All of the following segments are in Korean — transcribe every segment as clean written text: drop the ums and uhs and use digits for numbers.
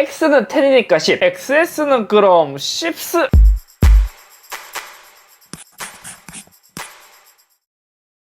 X는 10이니까 10, XS는 그럼 10스...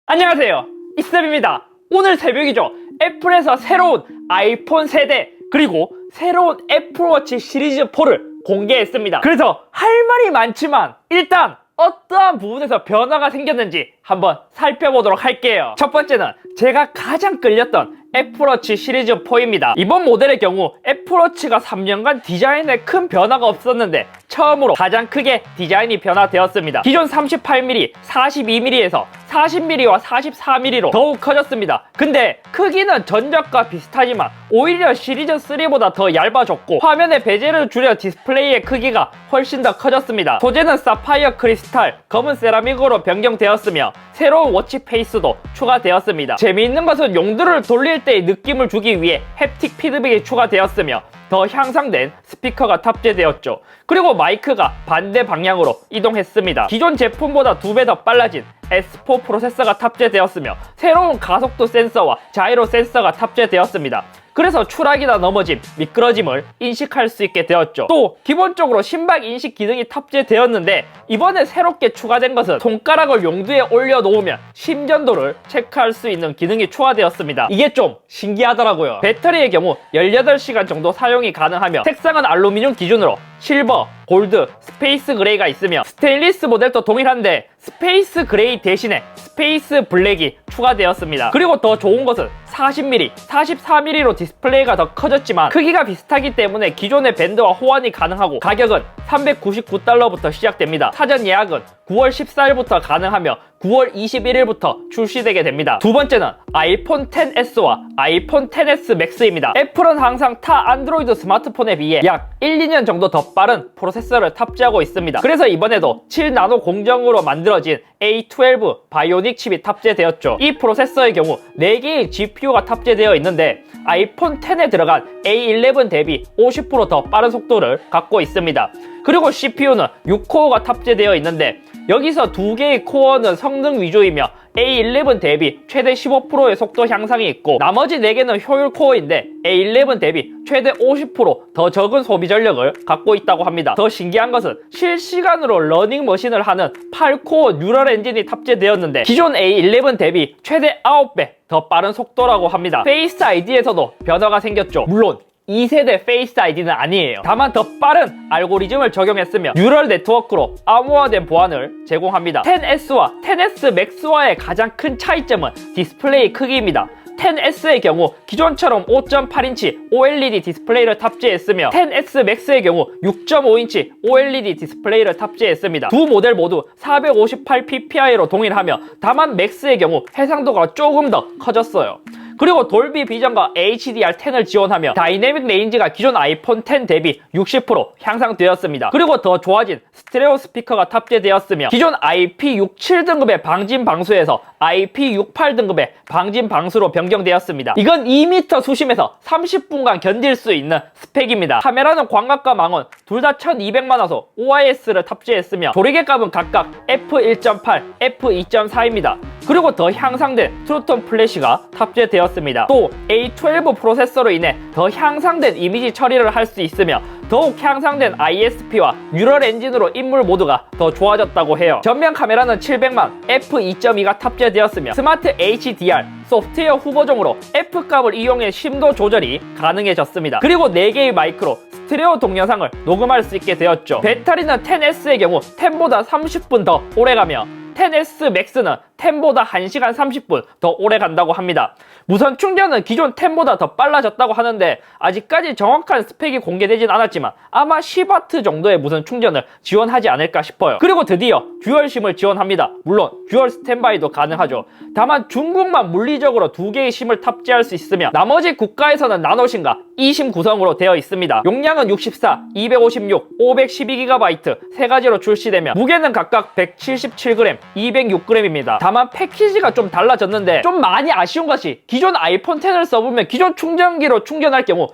안녕하세요, 이스텝입니다. 오늘 새벽이죠. 애플에서 새로운 아이폰 세대 그리고 새로운 애플워치 시리즈 4를 공개했습니다. 그래서 할 말이 많지만 일단 어떠한 부분에서 변화가 생겼는지 한번 살펴보도록 할게요. 첫 번째는 제가 가장 끌렸던 애플워치 시리즈 4입니다. 이번 모델의 경우 애플워치가 3년간 디자인에 큰 변화가 없었는데 처음으로 가장 크게 디자인이 변화되었습니다. 기존 38mm, 42mm에서 40mm와 44mm로 더욱 커졌습니다. 근데 크기는 전작과 비슷하지만 오히려 시리즈 3보다 더 얇아졌고 화면의 베젤을 줄여 디스플레이의 크기가 훨씬 더 커졌습니다. 소재는 사파이어 크리스탈, 검은 세라믹으로 변경되었으며 새로운 워치 페이스도 추가되었습니다. 재미있는 것은 용도를 돌릴 때의 느낌을 주기 위해 햅틱 피드백이 추가되었으며 더 향상된 스피커가 탑재되었죠. 그리고 마이크가 반대 방향으로 이동했습니다. 기존 제품보다 2배 더 빨라진 S4 프로세서가 탑재되었으며 새로운 가속도 센서와 자이로 센서가 탑재되었습니다. 그래서 추락이나 넘어짐, 미끄러짐을 인식할 수 있게 되었죠. 또 기본적으로 심박 인식 기능이 탑재되었는데 이번에 새롭게 추가된 것은 손가락을 용두에 올려놓으면 심전도를 체크할 수 있는 기능이 추가되었습니다. 이게 좀 신기하더라고요. 배터리의 경우 18시간 정도 사용이 가능하며 색상은 알루미늄 기준으로 실버, 골드, 스페이스 그레이가 있으며 스테인리스 모델도 동일한데 스페이스 그레이 대신에 스페이스 블랙이 추가되었습니다. 그리고 더 좋은 것은 40mm, 44mm로 디스플레이가 더 커졌지만 크기가 비슷하기 때문에 기존의 밴드와 호환이 가능하고 가격은 $399부터 시작됩니다. 사전 예약은 9월 14일부터 가능하며 9월 21일부터 출시되게 됩니다. 두 번째는 아이폰 XS와 아이폰 XS 맥스입니다. 애플은 항상 타 안드로이드 스마트폰에 비해 약 1, 2년 정도 더 빠른 프로세서를 탑재하고 있습니다. 그래서 이번에도 7나노 공정으로 만들어진 A12 바이오닉 칩이 탑재되었죠. 이 프로세서의 경우 4개의 GPU가 탑재되어 있는데 아이폰 X에 들어간 A11 대비 50% 더 빠른 속도를 갖고 있습니다. 그리고 CPU는 6코어가 탑재되어 있는데 여기서 2개의 코어는 성능 위주이며 A11 대비 최대 15%의 속도 향상이 있고 나머지 4개는 효율 코어인데 A11 대비 최대 50%더 적은 소비 전력을 갖고 있다고 합니다. 더 신기한 것은 실시간으로 러닝머신을 하는 8코어 뉴럴 엔진이 탑재되었는데 기존 A11 대비 최대 9배 더 빠른 속도라고 합니다. 페이스 아이디에서도 변화가 생겼죠. 물론 2세대 페이스 아이디는 아니에요. 다만 더 빠른 알고리즘을 적용했으며 뉴럴 네트워크로 암호화된 보안을 제공합니다. XS와 XS 맥스와의 가장 큰 차이점은 디스플레이 크기입니다. XS의 경우 기존처럼 5.8인치 OLED 디스플레이를 탑재했으며 XS 맥스의 경우 6.5인치 OLED 디스플레이를 탑재했습니다. 두 모델 모두 458ppi로 동일하며 다만 맥스의 경우 해상도가 조금 더 커졌어요. 그리고 돌비 비전과 HDR10을 지원하며 다이내믹 레인지가 기존 아이폰 X 대비 60% 향상되었습니다. 그리고 더 좋아진 스테레오 스피커가 탑재되었으며 기존 IP67 등급의 방진 방수에서 IP68 등급의 방진 방수로 변경되었습니다. 이건 2m 수심에서 30분간 견딜 수 있는 스펙입니다. 카메라는 광각과 망원 둘 다 1200만화소 OIS를 탑재했으며 조리개값은 각각 f1.8, f2.4입니다. 그리고 더 향상된 트루톤 플래시가 탑재되었습니다. 또 A12 프로세서로 인해 더 향상된 이미지 처리를 할 수 있으며 더욱 향상된 ISP와 뉴럴 엔진으로 인물 모드가 더 좋아졌다고 해요. 전면 카메라는 700만 f2.2가 탑재되었으며 스마트 HDR 소프트웨어 후보종으로 F값을 이용해 심도 조절이 가능해졌습니다. 그리고 4개의 마이크로 스테레오 동영상을 녹음할 수 있게 되었죠. 배터리는 XS의 경우 10보다 30분 더 오래가며 XS 맥스는 10보다 1시간 30분 더 오래 간다고 합니다. 무선 충전은 기존 10보다 더 빨라졌다고 하는데 아직까지 정확한 스펙이 공개되진 않았지만 아마 10W 정도의 무선 충전을 지원하지 않을까 싶어요. 그리고 드디어 듀얼심을 지원합니다. 물론 듀얼 스탠바이도 가능하죠. 다만 중국만 물리적으로 2개의 심을 탑재할 수 있으며 나머지 국가에서는 나노심과 e심 구성으로 되어 있습니다. 용량은 64, 256, 512GB 3가지로 출시되며 무게는 각각 177g, 206g입니다. 다만 패키지가 좀 달라졌는데 좀 많이 아쉬운 것이 기존 아이폰 X를 써보면 기존 충전기로 충전할 경우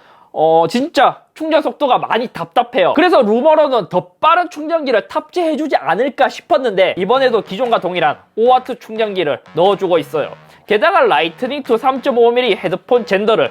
진짜 충전 속도가 많이 답답해요. 그래서 루머로는 더 빠른 충전기를 탑재해주지 않을까 싶었는데 이번에도 기존과 동일한 5W 충전기를 넣어주고 있어요. 게다가 라이트닝 투 3.5mm 헤드폰 젠더를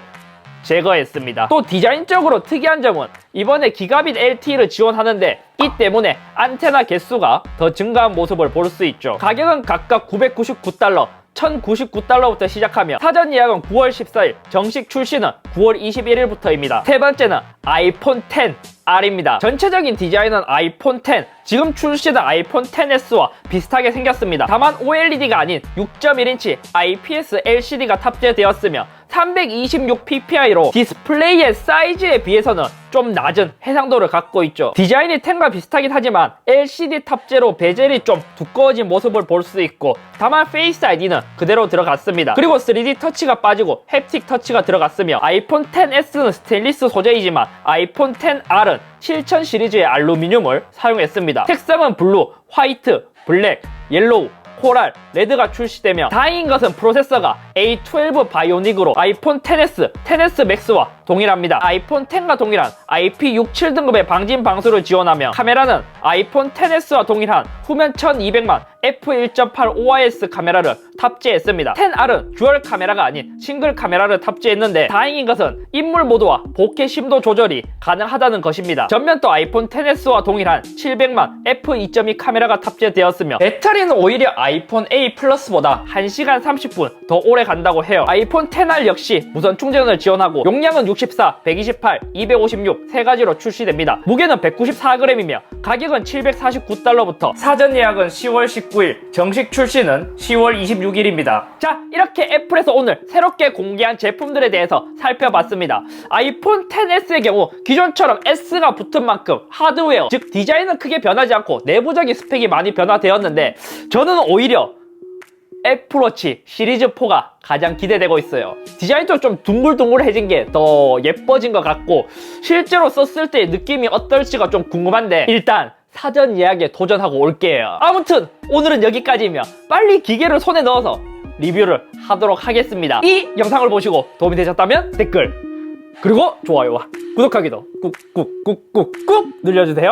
제거했습니다. 또 디자인적으로 특이한 점은 이번에 기가빗 LTE를 지원하는데 이 때문에 안테나 개수가 더 증가한 모습을 볼 수 있죠. 가격은 각각 $999, $1099부터 시작하며 사전 예약은 9월 14일, 정식 출시는 9월 21일부터입니다. 세 번째는 아이폰 XR입니다. 전체적인 디자인은 아이폰 X, 지금 출시된 아이폰 XS와 비슷하게 생겼습니다. 다만 OLED가 아닌 6.1인치 IPS LCD가 탑재되었으며 326ppi로 디스플레이의 사이즈에 비해서는 좀 낮은 해상도를 갖고 있죠. 디자인이 10과 비슷하긴 하지만 LCD 탑재로 베젤이 좀 두꺼워진 모습을 볼 수 있고, 다만 페이스 아이디는 그대로 들어갔습니다. 그리고 3D 터치가 빠지고 햅틱 터치가 들어갔으며 아이폰 XS는 스테인리스 소재이지만 아이폰 XR은 실천 시리즈의 알루미늄을 사용했습니다. 색상은 블루, 화이트, 블랙, 옐로우, 코랄, 레드가 출시되며 다행인 것은 프로세서가 A12 바이오닉으로 아이폰 XS, XS Max와 동일합니다. 아이폰 X과 동일한 IP67 등급의 방진 방수를 지원하며 카메라는 아이폰 XS와 동일한 후면 1200만 f1.8 OIS 카메라를 탑재했습니다. XR은 듀얼 카메라가 아닌 싱글 카메라를 탑재했는데 다행인 것은 인물 모드와 보케 심도 조절이 가능하다는 것입니다. 전면도 아이폰 XS와 동일한 700만 f2.2 카메라가 탑재되었으며 배터리는 오히려 아이폰 A 플러스보다 1시간 30분 더 오래 간다고 해요. 아이폰 XR 역시 무선 충전을 지원하고 용량은 64, 128, 256 세 가지로 출시됩니다. 무게는 194g이며 가격은 $749부터 사전 예약은 10월 19일, 정식 출시는 10월 26일입니다. 자, 이렇게 애플에서 오늘 새롭게 공개한 제품들에 대해서 살펴봤습니다. 아이폰 XS의 경우 기존처럼 S가 붙은 만큼 하드웨어, 즉 디자인은 크게 변하지 않고 내부적인 스펙이 많이 변화되었는데 저는 오히려 애플워치 시리즈 4가 가장 기대되고 있어요. 디자인도 좀 둥글둥글해진 게 더 예뻐진 것 같고 실제로 썼을 때의 느낌이 어떨지가 좀 궁금한데 일단 사전 예약에 도전하고 올게요. 아무튼 오늘은 여기까지이며 빨리 기계를 손에 넣어서 리뷰를 하도록 하겠습니다. 이 영상을 보시고 도움이 되셨다면 댓글 그리고 좋아요와 구독하기도 꾹꾹꾹꾹꾹 눌러주세요.